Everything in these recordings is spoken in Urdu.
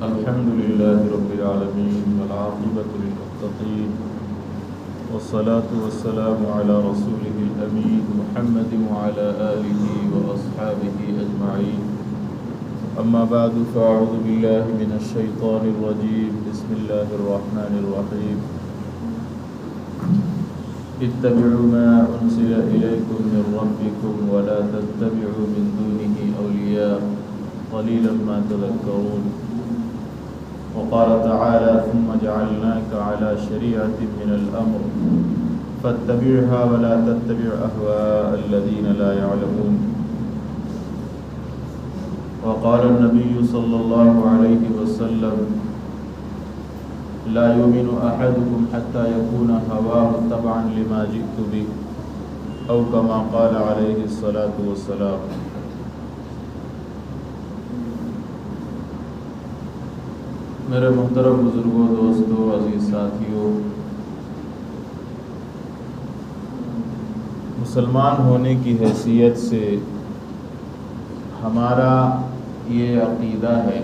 الحمد لله رب العالمين والعاقبة للمتقين والصلاة والسلام على رسوله الأمين محمد وعلى آله وأصحابه أجمعين أما بعد فأعوذ بالله من الشيطان الرجيم بسم الله الرحمن الرحيم اتبعوا ما أنزل إليكم من ربكم ولا تتبعوا من دونه أولياء قليلا ما تذكرون وقال تعالى ثم جعلناك على شريعة من الأمر فاتبعها ولا تتبع أهواء الذين لا يعلمون وقال النبي صلى الله عليه وسلم لا يؤمن أحدكم حتى يكون هواه تبعا لما جئت به أو كما قال عليه الصلاة والسلام۔ میرے محترم بزرگوں، دوستوں، عزیز ساتھیوں، مسلمان ہونے کی حیثیت سے ہمارا یہ عقیدہ ہے،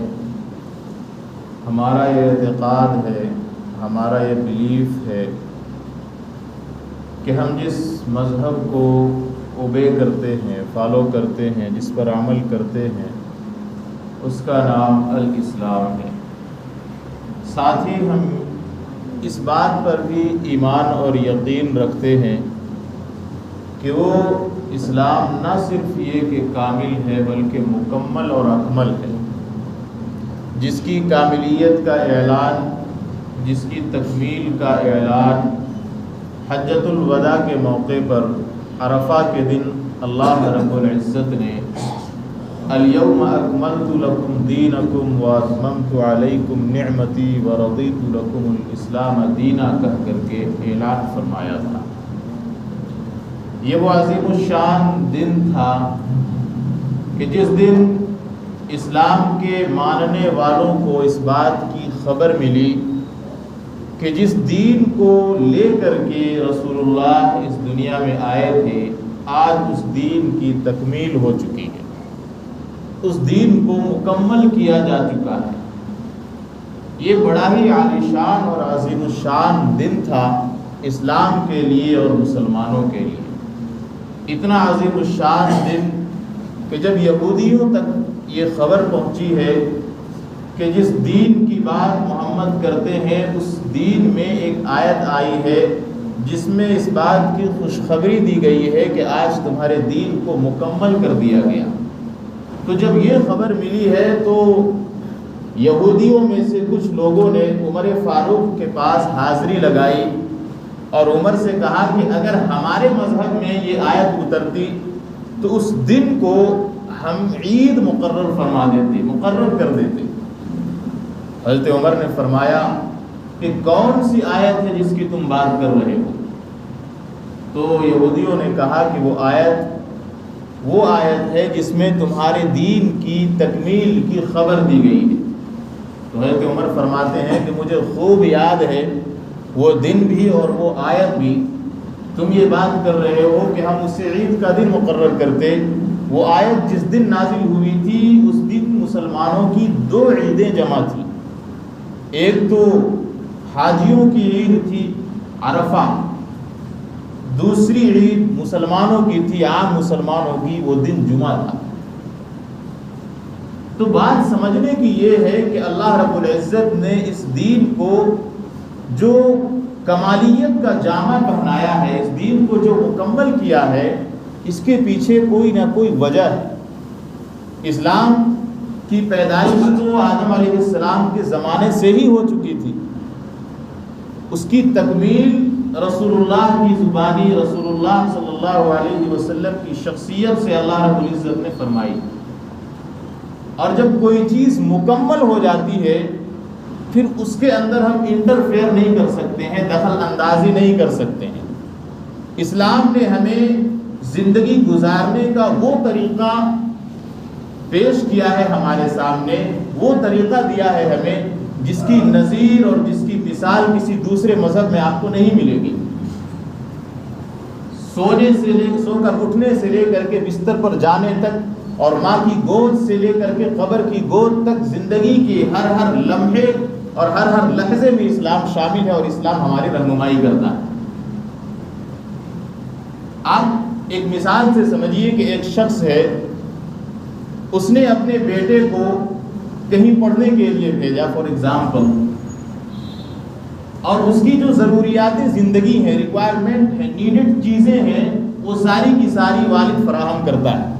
ہمارا یہ اعتقاد ہے، ہمارا یہ بلیف ہے کہ ہم جس مذہب کو اوبے کرتے ہیں، فالو کرتے ہیں، جس پر عمل کرتے ہیں، اس کا نام الاسلام ہے۔ ساتھ ہی ہم اس بات پر بھی ایمان اور یقین رکھتے ہیں کہ وہ اسلام نہ صرف یہ کہ کامل ہے بلکہ مکمل اور اکمل ہے، جس کی کاملیت کا اعلان، جس کی تکمیل کا اعلان حجۃ الوداع کے موقع پر عرفہ کے دن اللہ رب العزت نے الیوم اکملت لکم دینکم واتممت علیکم نعمتی ورضیت لکم الاسلام دینا کہہ کر کے اعلان فرمایا تھا۔ یہ وہ عظیم الشان دن تھا کہ جس دن اسلام کے ماننے والوں کو اس بات کی خبر ملی کہ جس دین کو لے کر کے رسول اللہ اس دنیا میں آئے تھے، آج اس دین کی تکمیل ہو چکی ہے، اس دین کو مکمل کیا جا چکا ہے۔ یہ بڑا ہی عالی شان اور عظیم الشان دن تھا اسلام کے لیے اور مسلمانوں کے لیے۔ اتنا عظیم الشان دن کہ جب یہودیوں تک یہ خبر پہنچی ہے کہ جس دین کی بات محمد کرتے ہیں اس دین میں ایک آیت آئی ہے جس میں اس بات کی خوشخبری دی گئی ہے کہ آج تمہارے دین کو مکمل کر دیا گیا۔ تو جب یہ خبر ملی ہے تو یہودیوں میں سے کچھ لوگوں نے عمر فاروق کے پاس حاضری لگائی اور عمر سے کہا کہ اگر ہمارے مذہب میں یہ آیت اترتی تو اس دن کو ہم عید مقرر فرما دیتے، مقرر کر دیتے۔ حضرت عمر نے فرمایا کہ کون سی آیت ہے جس کی تم بات کر رہے ہو؟ تو یہودیوں نے کہا کہ وہ آیت ہے جس میں تمہارے دین کی تکمیل کی خبر دی گئی ہے۔ تو حضرت عمر فرماتے ہیں کہ مجھے خوب یاد ہے وہ دن بھی اور وہ آیت بھی۔ تم یہ بات کر رہے ہو کہ ہم اسے عید کا دن مقرر کرتے، وہ آیت جس دن نازل ہوئی تھی اس دن مسلمانوں کی 2 عیدیں جمع تھیں۔ ایک تو حاجیوں کی عید تھی عرفہ، دوسری عید مسلمانوں کی تھی، عام مسلمانوں کی، وہ دن جمعہ تھا۔ تو بات سمجھنے کی یہ ہے کہ اللہ رب العزت نے اس دین کو جو کمالیت کا جامہ پہنایا ہے، اس دین کو جو مکمل کیا ہے، اس کے پیچھے کوئی نہ کوئی وجہ ہے۔ اسلام کی پیدائش تو آدم علیہ السلام کے زمانے سے ہی ہو چکی تھی، اس کی تکمیل رسول اللہ کی زبانی، رسول اللہ صلی اللہ علیہ وسلم کی شخصیت سے اللہ رب العزت نے فرمائی۔ اور جب کوئی چیز مکمل ہو جاتی ہے پھر اس کے اندر ہم انٹرفیئر نہیں کر سکتے ہیں، دخل اندازی نہیں کر سکتے ہیں۔ اسلام نے ہمیں زندگی گزارنے کا وہ طریقہ پیش کیا ہے ہمارے سامنے، وہ طریقہ دیا ہے ہمیں جس کی نظیر اور جس کی مثال کسی دوسرے مذہب میں آپ کو نہیں ملے گی۔ سو کر اٹھنے سے لے کر کے بستر پر جانے تک اور ماں کی گود سے لے کر کے قبر کی گود تک زندگی کے ہر ہر لمحے اور ہر ہر لحظے میں اسلام شامل ہے اور اسلام ہماری رہنمائی کرتا ہے۔ آپ ایک مثال سے سمجھیے کہ ایک شخص ہے، اس نے اپنے بیٹے کو کہیں پڑھنے کے لیے بھیجا فار ایگزامپل، اور اس کی جو ضروریات زندگی ہیں، ریکوائرمنٹ ہے، نیڈڈ چیزیں ہیں، وہ ساری کی ساری والد فراہم کرتا ہے۔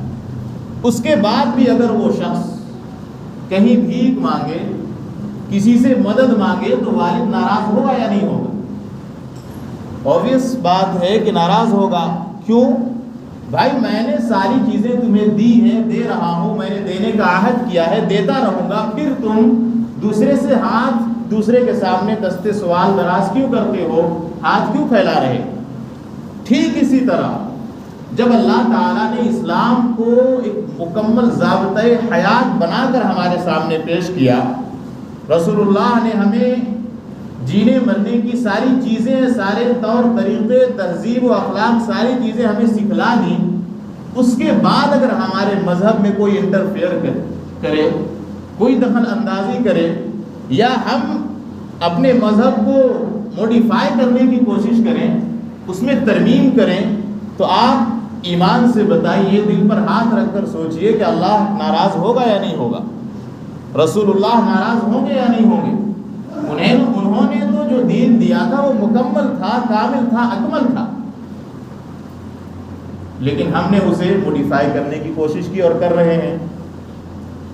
اس کے بعد بھی اگر وہ شخص کہیں بھیک مانگے، کسی سے مدد مانگے، تو والد ناراض ہوگا یا نہیں ہوگا؟ اوبویس بات ہے کہ ناراض ہوگا۔ کیوں؟ بھائی میں نے ساری چیزیں تمہیں دی ہیں، دے رہا ہوں، میں نے دینے کا عہد کیا ہے، دیتا رہوں گا، پھر تم دوسرے سے ہاتھ، دوسرے کے سامنے دستے سوال دراز کیوں کرتے ہو، ہاتھ کیوں پھیلا رہے؟ ٹھیک اسی طرح جب اللہ تعالیٰ نے اسلام کو ایک مکمل ضابطۂ حیات بنا کر ہمارے سامنے پیش کیا، رسول اللہ نے ہمیں جینے مرنے کی ساری چیزیں، سارے طور طریقے، تہذیب و اخلاق، ساری چیزیں ہمیں سکھلا دیں، اس کے بعد اگر ہمارے مذہب میں کوئی انٹرفیئر کرے، کوئی دخل اندازی کرے، یا ہم اپنے مذہب کو موڈیفائی کرنے کی کوشش کریں، اس میں ترمیم کریں، تو آپ ایمان سے بتائیے، دل پر ہاتھ رکھ کر سوچئے کہ اللہ ناراض ہوگا یا نہیں ہوگا؟ رسول اللہ ناراض ہوں گے یا نہیں ہوں گے؟ انہوں نے تو جو دین دیا تھا وہ مکمل تھا، کامل تھا، اکمل تھا، لیکن ہم نے اسے موڈیفائی کرنے کی کوشش کی اور کر رہے ہیں،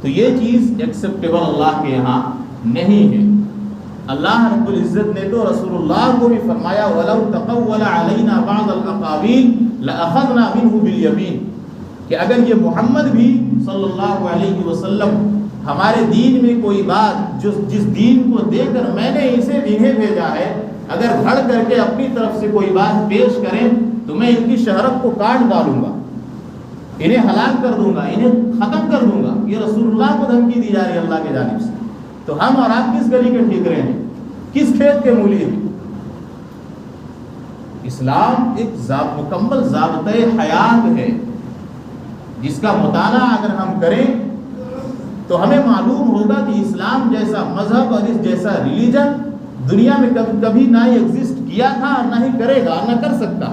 تو یہ چیز ایکسیپٹیبل اللہ کے یہاں نہیں ہے۔ اللہ رب العزت نے تو رسول اللہ کو بھی فرمایا وَلَوْ تَقَوَّلَ عَلَيْنَا بَعْضَ الْأَقَاوِيلِ لَأَخَذْنَا مِنْهُ بِالْيَمِينِ، کہ اگر یہ محمد بھی صلی اللہ علیہ وسلم ہمارے دین میں کوئی بات، جس دین کو دے کر میں نے انہیں بھیجا ہے، اگر گھڑ کر کے اپنی طرف سے کوئی بات پیش کریں تو میں ان کی شہرت کو کاٹ ڈالوں گا، انہیں ہلاک کر دوں گا، انہیں ختم کر دوں گا۔ یہ رسول اللہ کو دھمکی دی جا رہی ہے اللہ کی جانب سے، تو ہم اور آپ کس گلی کے ٹھیکرے ہیں، کس کھیت کے مولی ہیں؟ اسلام ایک مکمل ضابطۂ حیات ہے، جس کا مطالعہ اگر ہم کریں تو ہمیں معلوم ہوگا کہ اسلام جیسا مذہب اور اس جیسا ریلیجن دنیا میں کبھی نہ ہی ایگزسٹ کیا تھا اور نہ ہی کرے گا، نہ کر سکتا۔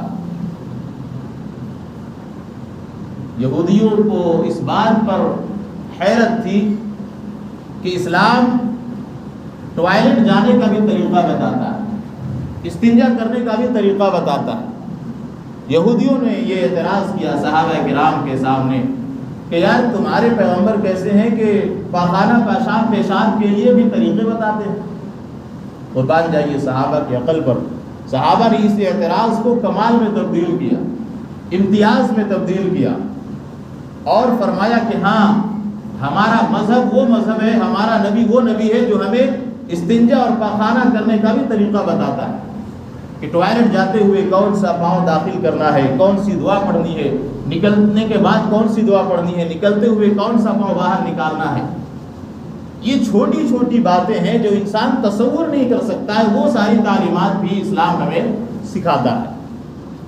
یہودیوں کو اس بات پر حیرت تھی کہ اسلام ٹوائلٹ جانے کا بھی طریقہ بتاتا ہے، استنجا کرنے کا بھی طریقہ بتاتا ہے۔ یہودیوں نے یہ اعتراض کیا صحابہ کرام کے سامنے کہ یار تمہارے پیغمبر کیسے ہیں کہ پاخانہ پیشاب کے لیے بھی طریقے بتاتے ہیں؟ قربان جائیے صحابہ کی عقل پر۔ صحابہ نے اس اعتراض کو کمال میں تبدیل کیا، امتیاز میں تبدیل کیا، اور فرمایا کہ ہاں ہمارا مذہب وہ مذہب ہے، ہمارا نبی وہ نبی ہے جو ہمیں استنجا اور پاخانہ کرنے کا بھی طریقہ بتاتا ہے، کہ ٹوائلٹ جاتے ہوئے کون سا پاؤں داخل کرنا ہے، کون سی دعا پڑھنی ہے، نکلنے کے بعد کون سی دعا پڑھنی ہے، نکلتے ہوئے کون سا پاؤں باہر نکالنا ہے۔ یہ چھوٹی چھوٹی باتیں ہیں جو انسان تصور نہیں کر سکتا ہے، وہ ساری تعلیمات بھی اسلام ہمیں سکھاتا ہے۔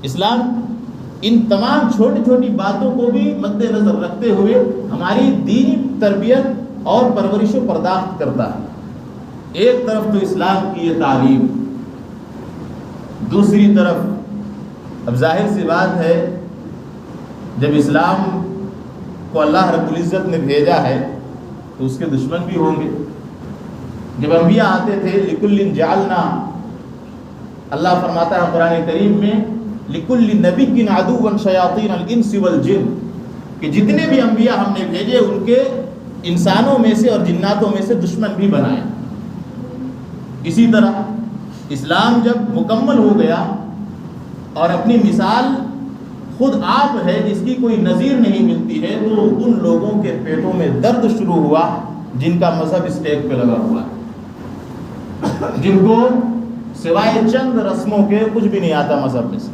اسلام ان تمام چھوٹی چھوٹی باتوں کو بھی مد نظر رکھتے ہوئے ہماری دینی تربیت اور پرورش و پرداخت کرتا ہے۔ ایک طرف تو اسلام کی یہ تعلیم، دوسری طرف اب ظاہر سی بات ہے جب اسلام کو اللہ رب العزت نے بھیجا ہے تو اس کے دشمن بھی ہوں گے۔ جب انبیاء آتے تھے لِكُلٍّ جَعَلْنَا، اللہ فرماتا ہے قرآن کریم میں لِكُلِّ نَبِيٍّ عَدُوًّا شَيَاطِينَ الْإِنسِ وَالْجِنِّ، کہ جتنے بھی انبیاء ہم نے بھیجے ان کے انسانوں میں سے اور جناتوں میں سے دشمن بھی بنائے۔ اسی طرح اسلام جب مکمل ہو گیا اور اپنی مثال خود آپ ہے جس کی کوئی نظیر نہیں ملتی ہے، تو ان لوگوں کے پیٹوں میں درد شروع ہوا جن کا مذہب اسٹیک پہ لگا ہوا ہے، جن کو سوائے چند رسموں کے کچھ بھی نہیں آتا مذہب میں سے،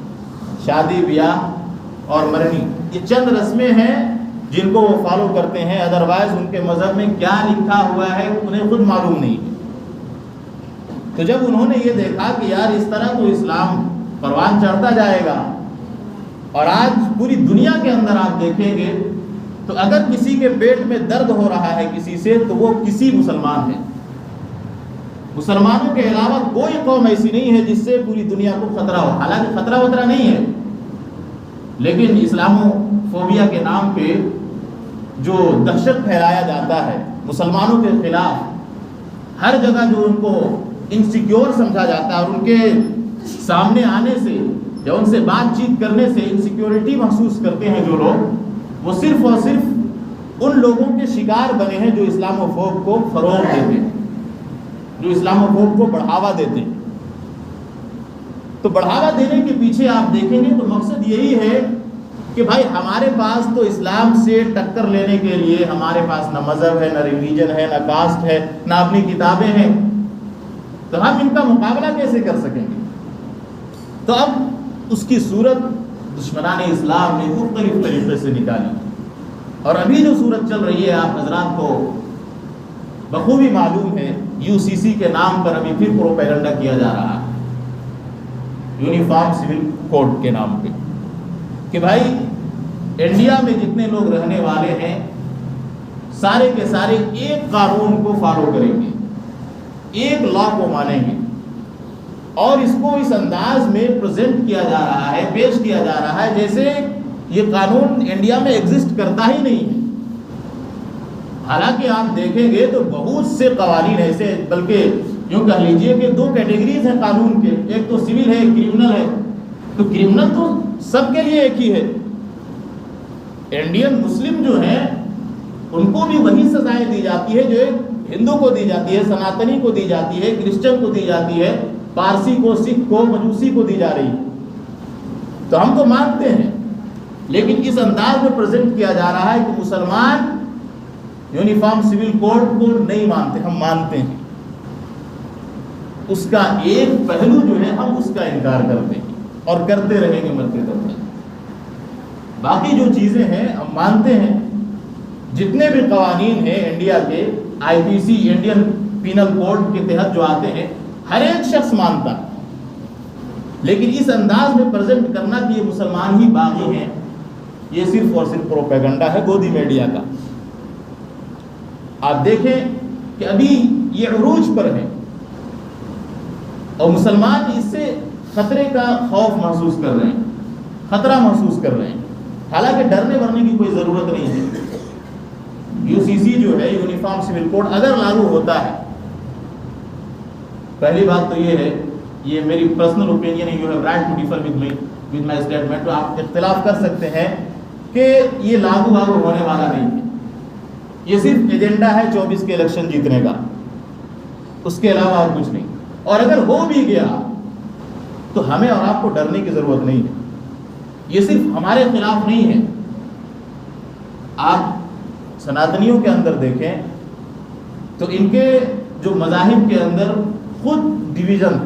شادی بیاہ اور مرنی، یہ چند رسمیں ہیں جن کو وہ فالو کرتے ہیں، ادروائز ان کے مذہب میں کیا لکھا ہوا ہے انہیں خود معلوم نہیں ہے۔ تو جب انہوں نے یہ دیکھا کہ یار اس طرح تو اسلام پروان چڑھتا جائے گا، اور آج پوری دنیا کے اندر آپ دیکھیں گے تو اگر کسی کے پیٹ میں درد ہو رہا ہے کسی سے تو وہ کسی مسلمان ہے. مسلمانوں کے علاوہ کوئی قوم ایسی نہیں ہے جس سے پوری دنیا کو خطرہ ہو. حالانکہ خطرہ وطرہ نہیں ہے، لیکن اسلامو فوبیا کے نام پہ جو دہشت پھیلایا جاتا ہے مسلمانوں کے خلاف، ہر جگہ جو ان کو انسیکیور سمجھا جاتا ہے، اور ان کے سامنے آنے سے یا ان سے بات چیت کرنے سے انسیکیورٹی محسوس کرتے ہیں جو لوگ، وہ صرف اور صرف ان لوگوں کے شکار بنے ہیں جو اسلامو فوب کو فروغ دیتے ہیں، جو اسلامو فوب کو بڑھاوا دیتے ہیں. تو بڑھاوا دینے کے پیچھے آپ دیکھیں گے تو مقصد یہی ہے کہ بھائی ہمارے پاس تو اسلام سے ٹکر لینے کے لیے ہمارے پاس نہ مذہب ہے، نہ ریلیجن ہے، نہ کاسٹ ہے، نہ اپنی کتابیں ہیں، تو ہم ان کا مقابلہ کیسے کر سکیں گے؟ تو اب اس کی صورت دشمنان اسلام نے مختلف طریقے سے نکالی، اور ابھی جو صورت چل رہی ہے آپ حضرات کو بخوبی معلوم ہے. UCC کے نام پر ابھی پھر پروپیگنڈا کیا جا رہا ہے، یونیفارم سول کوڈ کے نام پہ، کہ بھائی انڈیا میں جتنے لوگ رہنے والے ہیں سارے کے سارے ایک قانون کو فالو کریں گے، ایک لا کو مانیں گے، اور اس کو اس انداز میں پریزنٹ کیا جا رہا ہے، پیش کیا جا رہا ہے جیسے یہ قانون انڈیا میں ایگزسٹ کرتا ہی نہیں ہے. حالانکہ آپ دیکھیں گے تو بہت سے قوانین ایسے، بلکہ یوں کہہ لیجئے کہ دو کیٹیگریز ہیں قانون کے، ایک تو سول ہے، ایک کرمنل ہے. تو کرمنل تو سب کے لیے ایک ہی ہے. انڈین مسلم جو ہیں ان کو بھی وہی سزائیں دی جاتی ہے جو ایک ہندو کو دی جاتی ہے، سناتنی کو دی جاتی ہے، کرسچن کو دی جاتی ہے، پارسی کو، سکھ کو، مجوسی کو دی جا رہی ہے. تو ہم تو مانتے ہیں، لیکن اس انداز میں پریزنٹ کیا جا رہا ہے کہ مسلمان یونیفارم سول کوڈ کو نہیں مانتے، ہم مانتے ہیں. اس کا ایک پہلو جو ہے ہم اس کا انکار کرتے ہیں اور کرتے رہیں گے مرتے دم تک. باقی جو چیزیں ہیں ہم مانتے ہیں. جتنے بھی قوانین ہیں انڈیا کے IPC انڈین پینل کوڈ کے تحت جو آتے ہیں ہر ایک شخص مانتا ہے، لیکن اس انداز میں پریزنٹ کرنا کہ یہ مسلمان ہی باغی ہیں، یہ صرف اور صرف پروپیگنڈا ہے گودی میڈیا کا. آپ دیکھیں کہ ابھی یہ عروج پر ہے اور مسلمان اس سے خطرے کا خوف محسوس کر رہے ہیں، خطرہ محسوس کر رہے ہیں. حالانکہ ڈرنے ورنے کی کوئی ضرورت نہیں ہے. UCC جو ہے یونیفارم سول کوڈ اگر لاگو ہوتا ہے، پہلی بات تو یہ ہے، یہ میری پرسنل اوپینین ہے، you have right to differ with my statement. تو آپ اختلاف کر سکتے ہیں کہ یہ لاگو ہونے والا نہیں ہے. یہ صرف ایجنڈا ہے 24 کے الیکشن جیتنے کا، اس کے علاوہ اور کچھ نہیں. اور اگر ہو بھی گیا تو ہمیں اور آپ کو ڈرنے کی ضرورت نہیں ہے. یہ صرف ہمارے خلاف نہیں ہے. آپ سناتنیوں کے اندر دیکھیں تو ان کے جو مذاہب کے اندر خود ڈویژن،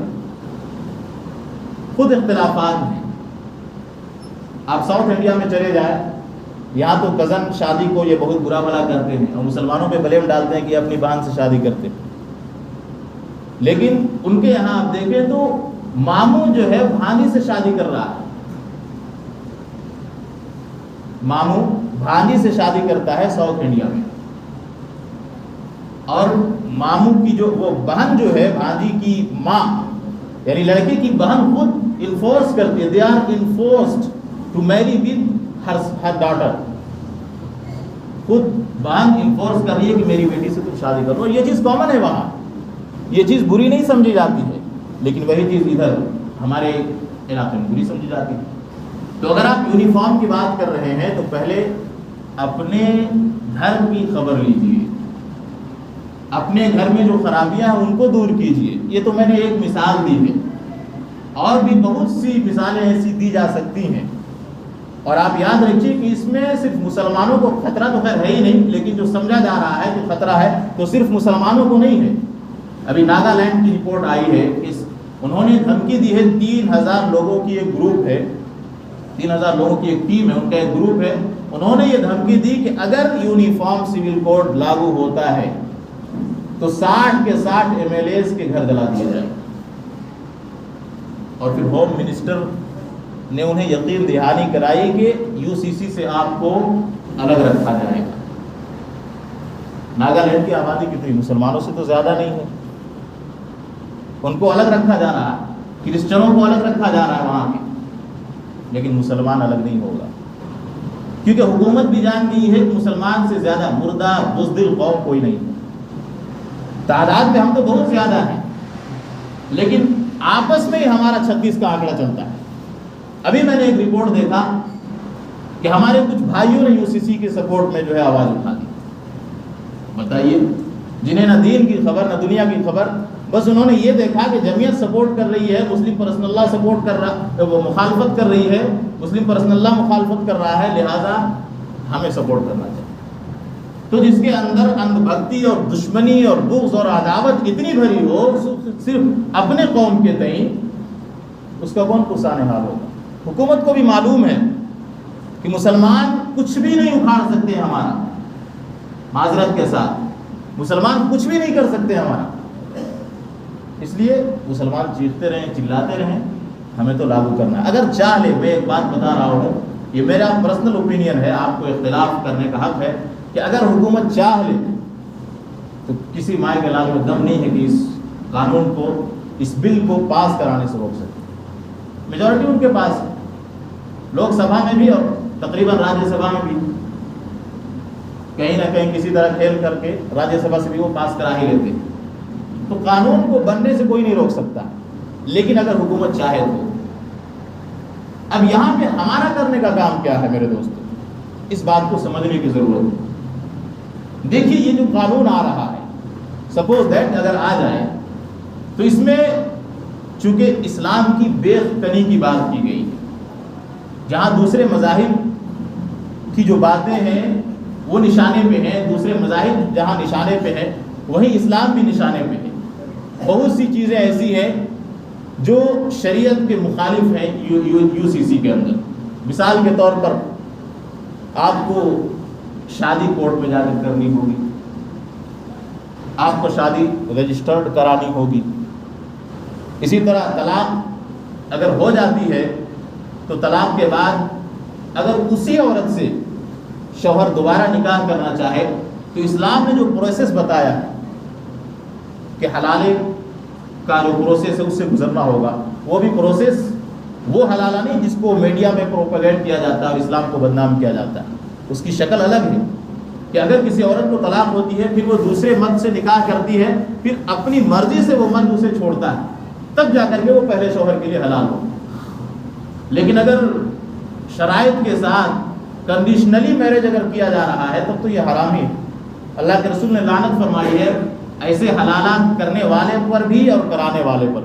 خود اختلافات ہیں. آپ ساؤتھ انڈیا میں چلے جائیں، یہاں تو کزن شادی کو یہ بہت برا بھلا کرتے ہیں اور مسلمانوں پہ بلیم ڈالتے ہیں کہ اپنی بہن سے شادی کرتے ہیں. لیکن ان کے یہاں آپ دیکھیں تو ماموں جو ہے بھانجی سے شادی کر رہا ہے. ماموں بھانجی سے شادی کرتا ہے ساؤتھ انڈیا میں، اور ماموں کی جو وہ بہن جو ہے بھانجی کی ماں یعنی لڑکے کی بہن خود انفورس کرتی ہے، they are enforced to marry with her daughter. خود بہن انفورس کر رہی ہے کہ میری بیٹی سے تم شادی کرو. یہ چیز کامن ہے وہاں، یہ چیز بری نہیں سمجھی جاتی ہے، لیکن وہی چیز ادھر ہمارے علاقے میں بری سمجھی جاتی ہے. تو اگر آپ یونیفارم کی بات کر رہے ہیں تو پہلے اپنے گھر کی خبر لیجئے، اپنے گھر میں جو خرابیاں ہیں ان کو دور کیجئے. یہ تو میں نے ایک مثال دی ہے، اور بھی بہت سی مثالیں ایسی دی جا سکتی ہیں. اور آپ یاد رکھیے کہ اس میں صرف مسلمانوں کو خطرہ تو خیر ہے ہی نہیں، لیکن جو سمجھا جا رہا ہے کہ خطرہ ہے تو صرف مسلمانوں کو نہیں ہے. ابھی ناگالینڈ کی رپورٹ آئی ہے کہ انہوں نے دھمکی دی ہے، 3000 لوگوں کی ایک گروپ ہے، 3000 لوگوں کی ایک ٹیم ہے، ان کا ایک گروپ ہے. انہوں نے یہ دھمکی دی کہ اگر یونیفارم سول کوڈ لاگو ہوتا ہے تو 60 کے 60 MLAs کے گھر جلا دیا جائے. اور پھر ہوم منسٹر نے انہیں یقین دہانی کرائی کہ UCC سے آپ کو الگ رکھا جائے گا۔ ناگالینڈ کی آبادی کتنی مسلمانوں سے تو زیادہ نہیں ہے، ان کو الگ رکھا جا رہا ہے، کرسچنوں کو الگ رکھا جا رہا ہے وہاں کے، لیکن مسلمان الگ نہیں ہوگا، کیونکہ حکومت بھی جان گئی ہے کہ مسلمان سے زیادہ مردہ بزدل قوم کوئی نہیں ہے۔ تعداد میں ہم تو بہت زیادہ ہیں، لیکن آپس میں ہی ہمارا 36 کا آنکڑا چلتا ہے۔ ابھی میں نے ایک رپورٹ دیکھا کہ ہمارے کچھ بھائیوں نے UCC کے سپورٹ میں جو ہے آواز اٹھا دی۔ بتائیے، جنہیں نہ دین کی خبر نہ دنیا کی خبر، بس انہوں نے یہ دیکھا کہ جمعیت سپورٹ کر رہی ہے، مسلم پرسنل اللہ سپورٹ کر رہا، وہ مخالفت کر رہی ہے، مسلم پرسنل اللہ مخالفت کر رہا ہے، لہذا ہمیں سپورٹ کرنا چاہیے۔ تو جس کے اندر اندھ بھکتی اور دشمنی اور بغض اور عداوت اتنی بھری ہو صرف اپنے قوم کے تئیں، اس کا کون پرسان حال ہوگا؟ حکومت کو بھی معلوم ہے کہ مسلمان کچھ بھی نہیں اکھاڑ سکتے ہمارا، معذرت کے ساتھ مسلمان کچھ بھی نہیں کر سکتے ہمارا، اس لیے مسلمان چیختے رہیں چلاتے رہیں، ہمیں تو لاگو کرنا ہے۔ اگر چاہ لے، میں ایک بات بتا رہا ہوں، یہ میرا پرسنل اوپینین ہے، آپ کو اختلاف کرنے کا حق ہے، کہ اگر حکومت چاہ لے تو کسی مائع کے لاگ میں دم نہیں ہے کہ اس قانون کو، اس بل کو پاس کرانے سے روک سکے۔ میجورٹی ان کے پاس ہے، لوک سبھا میں بھی اور تقریباً راجیہ سبھا میں بھی، کہیں نہ کہیں کسی طرح کھیل کر کے راجیہ سبھا سے بھی وہ پاس کرا ہی لیتے ہیں۔ تو قانون کو بننے سے کوئی نہیں روک سکتا، لیکن اگر حکومت چاہے تو۔ اب یہاں پہ ہمارا کرنے کا کام کیا ہے میرے دوستو؟ اس بات کو سمجھنے کی ضرورت ہے۔ دیکھیے، یہ جو قانون آ رہا ہے، سپوز دیٹ اگر آ جائے تو اس میں چونکہ اسلام کی بے کنی کی بات کی گئی، جہاں دوسرے مذاہب کی جو باتیں ہیں وہ نشانے پہ ہیں، دوسرے مذاہب جہاں نشانے پہ ہیں وہیں اسلام بھی نشانے پہ ہے۔ بہت سی چیزیں ایسی ہیں جو شریعت کے مخالف ہیں UCC کے اندر۔ مثال کے طور پر آپ کو شادی کورٹ میں جا کر کرنی ہوگی، آپ کو شادی رجسٹرڈ کرانی ہوگی۔ اسی طرح طلاق اگر ہو جاتی ہے تو طلاق کے بعد اگر اسی عورت سے شوہر دوبارہ نکاح کرنا چاہے تو اسلام نے جو پروسیس بتایا ہے کہ حلالے کا جو پروسیس ہے اس سے گزرنا ہوگا، وہ بھی پروسیس وہ حلالہ نہیں جس کو میڈیا میں پروپیگیٹ کیا جاتا ہے اور اسلام کو بدنام کیا جاتا ہے۔ اس کی شکل الگ ہے کہ اگر کسی عورت کو طلاق ہوتی ہے، پھر وہ دوسرے مرد سے نکاح کرتی ہے، پھر اپنی مرضی سے وہ مرد اسے چھوڑتا ہے، تب جا کر کے وہ پہلے شوہر کے لیے حلال ہو۔ لیکن اگر شرائط کے ساتھ کنڈیشنلی میرج اگر کیا جا رہا ہے تب تو یہ حرام ہی ہے۔ اللہ کے رسول نے لعنت فرمائی ہے ایسے حلالات کرنے والے پر بھی اور کرانے والے پر۔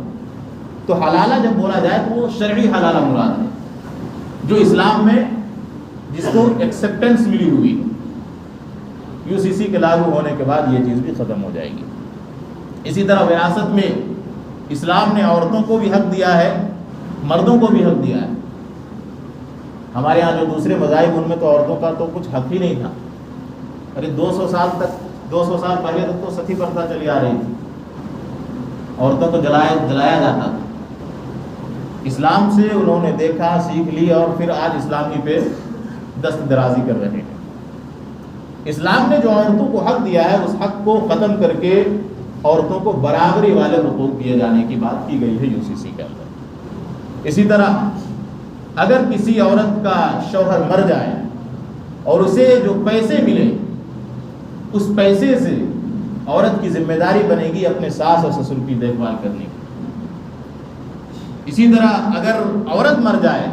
تو حلالہ جب بولا جائے تو وہ شرعی حلالہ مراد ہے، جو اسلام میں جس کو ایکسیپٹنس ملی ہوئی، UCC کے لاگو ہونے کے بعد یہ چیز بھی ختم ہو جائے گی۔ اسی طرح وراثت میں اسلام نے عورتوں کو بھی حق دیا ہے، مردوں کو بھی حق دیا ہے۔ ہمارے ہاں جو دوسرے مذاہب ان میں تو عورتوں کا تو کچھ حق ہی نہیں تھا۔ ارے 200 سال پہلے تک تو ستی پرتھا چلی آ رہی تھی، عورتوں کو جلایا جاتا تھا۔ اسلام سے انہوں نے دیکھا، سیکھ لی اور پھر آج اسلامی پہ دست درازی کر رہے ہیں۔ اسلام نے جو عورتوں کو حق دیا ہے اس حق کو ختم کر کے عورتوں کو برابری والے حقوق دیے جانے کی بات کی گئی ہے UCC کے اندر۔ اسی طرح اگر کسی عورت کا شوہر مر جائے اور اسے جو پیسے ملے اس پیسے سے عورت کی ذمہ داری بنے گی اپنے ساس اور سسر کی دیکھ بھال کرنے کی۔ اسی طرح اگر عورت مر جائے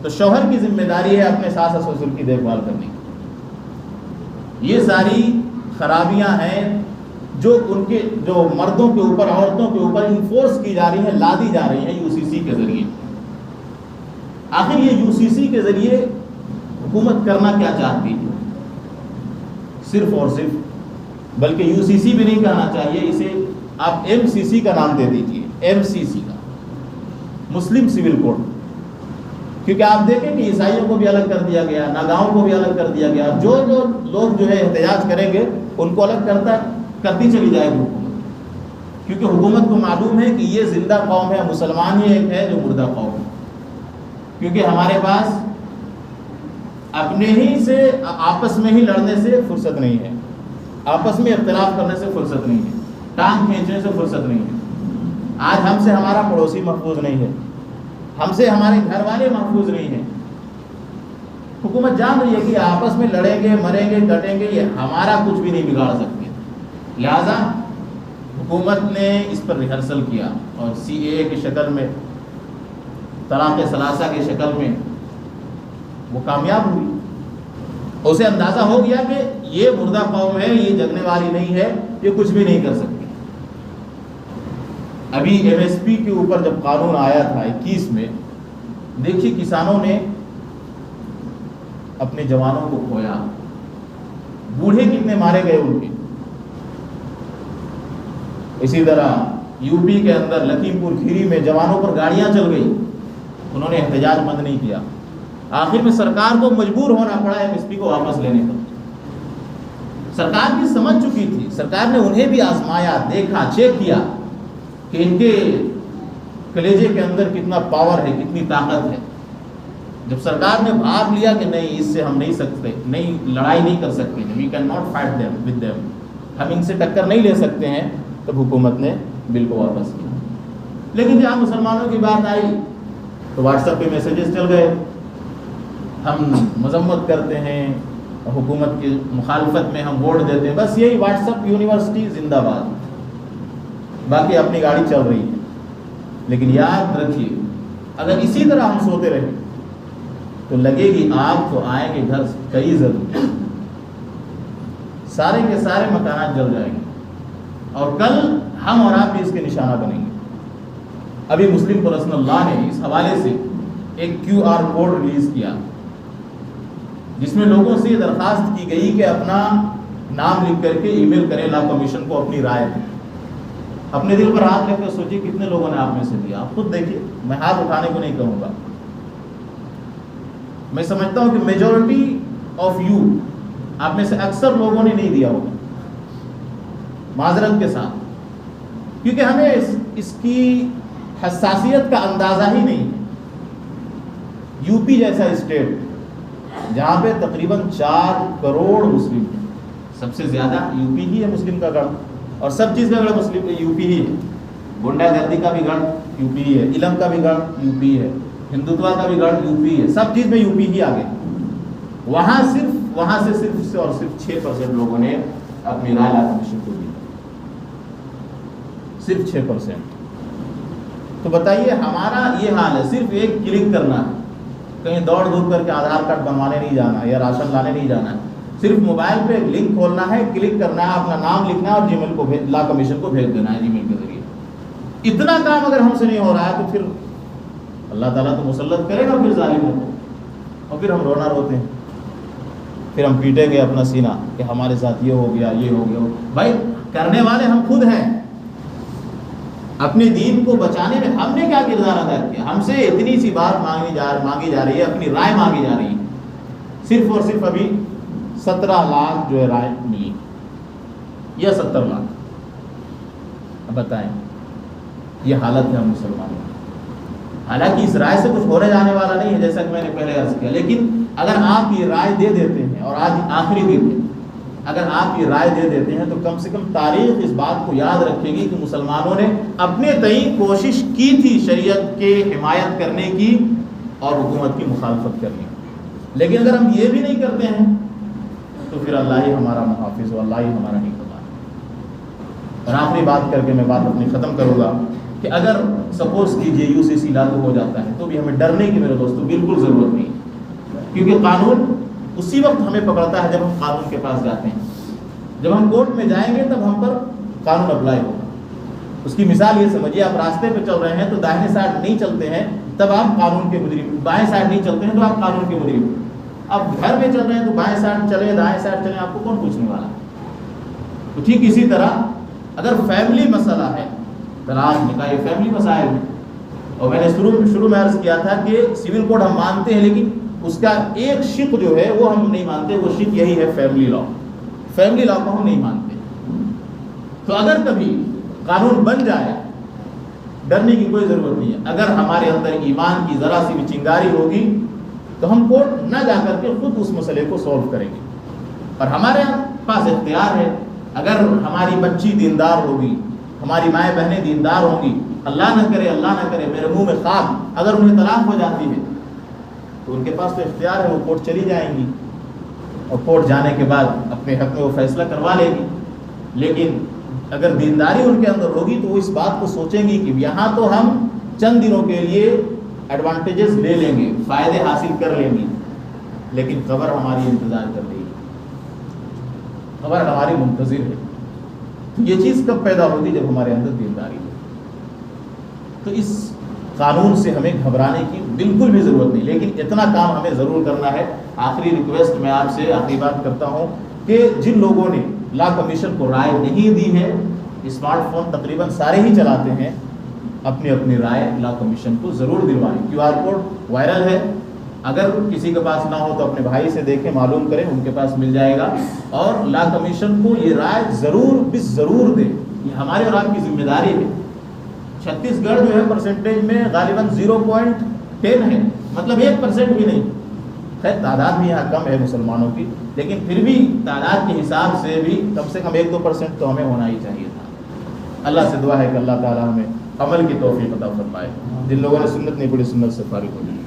تو شوہر کی ذمہ داری ہے اپنے ساس اور سسر کی دیکھ بھال کرنے کی۔ یہ ساری خرابیاں ہیں جو مردوں کے اوپر، عورتوں کے اوپر انفورس کی جا رہی ہیں، لادی جا رہی ہیں UCC کے ذریعے۔ آخر یہ UCC کے ذریعے حکومت کرنا کیا چاہتی ہے؟ صرف اور صرف، بلکہ UCC بھی نہیں کہنا چاہیے، اسے آپ MCC کا نام دے دیجئے، MCC کا، مسلم سول کوڈ۔ کیونکہ آپ دیکھیں کہ عیسائیوں کو بھی الگ کر دیا گیا، ناگاؤں کو بھی الگ کر دیا گیا، جو لوگ جو ہے احتجاج کریں گے ان کو الگ کرتی چلی جائے گی حکومت، کیونکہ حکومت کو معلوم ہے کہ یہ زندہ قوم ہے، مسلمان ہی ایک ہے جو مردہ قوم ہے۔ کیونکہ ہمارے پاس اپنے ہی سے آپس میں ہی لڑنے سے فرصت نہیں ہے، آپس میں اختلاف کرنے سے فرصت نہیں ہے، ٹانگ کھینچنے سے فرصت نہیں ہے۔ آج ہم سے ہمارا پڑوسی محفوظ نہیں ہے، ہم سے ہمارے گھر والے محفوظ نہیں ہیں۔ حکومت جان رہی ہے کہ آپس میں لڑیں گے، مریں گے، کٹیں گے، یہ ہمارا کچھ بھی نہیں بگاڑ سکتے، لہذا حکومت نے اس پر ریہرسل کیا اور CAA کی شکل میں، طلاق ثلاثہ کی شکل میں وہ کامیاب ہوئی۔ اسے اندازہ ہو گیا کہ یہ مردہ قوم ہے، یہ جگنے والی نہیں ہے، یہ کچھ بھی نہیں کر سکتی۔ ابھی MSP کے اوپر جب قانون آیا تھا 21 میں، دیکھیے کسانوں نے اپنے جوانوں کو کھویا، بوڑھے کتنے مارے گئے ان کے۔ اسی طرح UP کے اندر لکھیم پور کھیری میں جوانوں پر گاڑیاں چل گئی، انہوں نے احتجاج بند نہیں کیا، آخر میں سرکار کو مجبور ہونا پڑا MSP کو واپس لینے پر۔ سرکار بھی سمجھ چکی تھی، سرکار نے انہیں بھی آزمایا، دیکھا، چیک کیا کہ ان کے کلیجے کے اندر کتنا پاور ہے، کتنی طاقت ہے۔ جب سرکار نے بھاپ لیا کہ نہیں، اس سے ہم نہیں سکتے، نہیں لڑائی نہیں کر سکتے، we can not fight them with them, ہم ان سے ٹکر نہیں لے سکتے ہیں، تب حکومت نے بل کو واپس کیا۔ لیکن جہاں مسلمانوں کی بات آئی تو واٹس ایپ پہ میسیجز چل گئے، ہم مذمت کرتے ہیں، حکومت کی مخالفت میں ہم ووٹ دیتے ہیں، بس یہی واٹس ایپ یونیورسٹی زندہ باد، باقی اپنی گاڑی چل رہی ہے۔ لیکن یاد رکھیے، اگر اسی طرح ہم سوتے رہیں تو لگے گی آگ تو آئیں گے گھر کئی ضرور، سارے کے سارے مکانات جل جائیں گے اور کل ہم اور آپ بھی اس کے نشانہ بنیں گے۔ ابھی مسلم پرسنل لا نے اس حوالے سے ایک QR کوڈ ریلیز کیا جس میں لوگوں سے یہ درخواست کی گئی کہ اپنا نام لکھ کر کے ای میل کریں لا کمیشن کو، اپنی رائے دیں۔ اپنے دل پر ہاتھ رکھ کر سوچیے کتنے لوگوں نے آپ میں سے دیا، آپ خود دیکھیے، میں ہاتھ اٹھانے کو نہیں کہوں گا۔ میں سمجھتا ہوں کہ میجورٹی آف یو، آپ میں سے اکثر لوگوں نے نہیں دیا ہوگا، معذرت کے ساتھ، کیونکہ ہمیں اس کی حساسیت کا اندازہ ہی نہیں ہے۔ UP جیسا اسٹیٹ جہاں پہ تقریباً 4 کروڑ مسلم ہیں، سب سے زیادہ UP ہی ہے مسلم کا گڑھ، اور سب چیز کا گڑھ مسلم UP ہی ہے، گنڈا گردی کا بھی گڑھ UP ہی ہے، علم کا بھی گڑھ UP ہے، ہندوتوا کا بھی گڑھ UP ہے، سب چیز میں UP ہی آگے۔ وہاں سے صرف اور صرف 6% لوگوں نے اپنی رائے لا کمیشن کو دی، صرف 6%۔ تو بتائیے ہمارا یہ حال ہے، صرف ایک کلک کرنا ہے، کہیں دوڑ دھوپ کر کے آدھار کارڈ بنوانے نہیں جانا یا راشن لانے نہیں جانا ہے، صرف موبائل پہ لنک کھولنا ہے، کلک کرنا ہے، اپنا نام لکھنا ہے اور Gmail کو لا کمیشن کو بھیج دینا ہے Gmail کے ذریعے۔ اتنا کام اگر ہم سے نہیں ہو رہا ہے تو پھر اللہ تعالیٰ تو مسلط کرے گا پھر ظالموں کو، اور پھر ہم رونا روتے ہیں، پھر ہم پیٹیں گے اپنا سینہ کہ ہمارے ساتھ یہ ہو گیا، یہ ہو گیا۔ بھائی کرنے والے ہم خود ہیں، اپنے دین کو بچانے میں ہم نے کیا کردار ادا کیا؟ ہم سے اتنی سی بات مانگی جا رہی ہے، اپنی رائے مانگی جا رہی ہے، صرف اور صرف ابھی 17 لاکھ جو ہے رائے ملی، یا 70 لاکھ، اب بتائیں یہ حالت ہے ہم مسلمانوں۔ حالانکہ اس رائے سے کچھ ہونے جانے والا نہیں ہے، جیسا کہ میں نے پہلے عرض کیا، لیکن اگر آپ یہ رائے دے دیتے ہیں، اور آج آخری دن ہے، اگر آپ یہ رائے دے دیتے ہیں تو کم سے کم تاریخ اس بات کو یاد رکھے گی کہ مسلمانوں نے اپنے تئیں کوشش کی تھی شریعت کے حمایت کرنے کی اور حکومت کی مخالفت کرنے کی۔ لیکن اگر ہم یہ بھی نہیں کرتے ہیں تو پھر اللہ ہی ہمارا محافظ ہو، اللہ ہی ہمارا نگہبان۔ اور آخری بات کر کے میں بات اپنی ختم کروں گا کہ اگر سپوز کیجیے UCC لاگو ہو جاتا ہے تو بھی ہمیں ڈرنے کی میرے دوستوں بالکل ضرورت نہیں، کیونکہ قانون اسی وقت ہمیں پکڑتا ہے جب ہم قانون کے پاس جاتے ہیں۔ جب ہم کورٹ میں جائیں گے تب ہم پر قانون اپلائی ہوگا۔ اس کی مثال یہ سمجھیے، آپ راستے پہ چل رہے ہیں تو داہنے سائڈ نہیں چلتے ہیں تب آپ قانون کے مجرم، بائیں سائڈ نہیں چلتے ہیں تو آپ قانون کے مجرم۔ آپ گھر میں چل رہے ہیں تو بائیں سائڈ چلیں دائیں سائڈ چلیں، آپ کو کون پوچھنے والا؟ تو ٹھیک اسی طرح اگر فیملی مسئلہ ہے، طلاق نکاح یہ فیملی مسائل ہیں، اور میں نے شروع میں عرض کیا تھا کہ سول کوڈ ہم مانتے ہیں لیکن اس کا ایک شق جو ہے وہ ہم نہیں مانتے، وہ شق یہی ہے فیملی لا۔ فیملی لا کو ہم نہیں مانتے۔ تو اگر کبھی قانون بن جائے ڈرنے کی کوئی ضرورت نہیں ہے۔ اگر ہمارے اندر ایمان کی ذرا سی بھی چنگاری ہوگی تو ہم کورٹ نہ جا کر کے خود اس مسئلے کو سولو کریں گے. اور ہمارے پاس اختیار ہے، اگر ہماری بچی دیندار ہوگی، ہماری مائیں بہنیں دیندار ہوں گی، اللہ نہ کرے میرے منہ میں خواب اگر انہیں طلاق ہو جاتی ہے تو ان کے پاس تو اختیار ہے، وہ کورٹ چلی جائیں گی اور کورٹ جانے کے بعد اپنے حق میں وہ فیصلہ کروا لے گی. لیکن اگر دینداری ان کے اندر ہوگی تو وہ اس بات کو سوچیں گی کہ یہاں تو ہم چند دنوں کے لیے ایڈوانٹیجز لے لیں گے، فائدے حاصل کر لیں گی، لیکن قبر ہماری انتظار کر رہی ہے، قبر ہماری منتظر ہے. تو یہ چیز کب پیدا ہوگی؟ جب ہمارے اندر دینداری ہو. تو اس قانون سے ہمیں گھبرانے کی بالکل بھی ضرورت نہیں، لیکن اتنا کام ہمیں ضرور کرنا ہے. آخری ریکویسٹ میں آپ سے آخری بات کرتا ہوں کہ جن لوگوں نے لا کمیشن کو رائے نہیں دی ہے، اسمارٹ فون تقریباً سارے ہی چلاتے ہیں، اپنی اپنی رائے لا کمیشن کو ضرور دلوائیں. QR کوڈ وائرل ہے، اگر کسی کے پاس نہ ہو تو اپنے بھائی سے دیکھیں، معلوم کریں، ان کے پاس مل جائے گا. اور لا کمیشن کو یہ رائے ضرور دیں، یہ ہمارے اور آپ کی ذمہ داری ہے. چھتیس گڑھ جو ہے پرسنٹیج میں غالباً 0.10 ہے، مطلب 1% بھی نہیں. خیر تعداد بھی یہاں کم ہے مسلمانوں کی، لیکن پھر بھی تعداد کے حساب سے بھی کم سے کم 1-2% تو ہمیں ہونا ہی چاہیے تھا. اللہ سے دعا ہے کہ اللہ تعالیٰ ہمیں عمل کی توفیق عطا فرمائے. جن لوگوں نے سنت نہیں پڑھی سنت سے فارغ ہو جائے.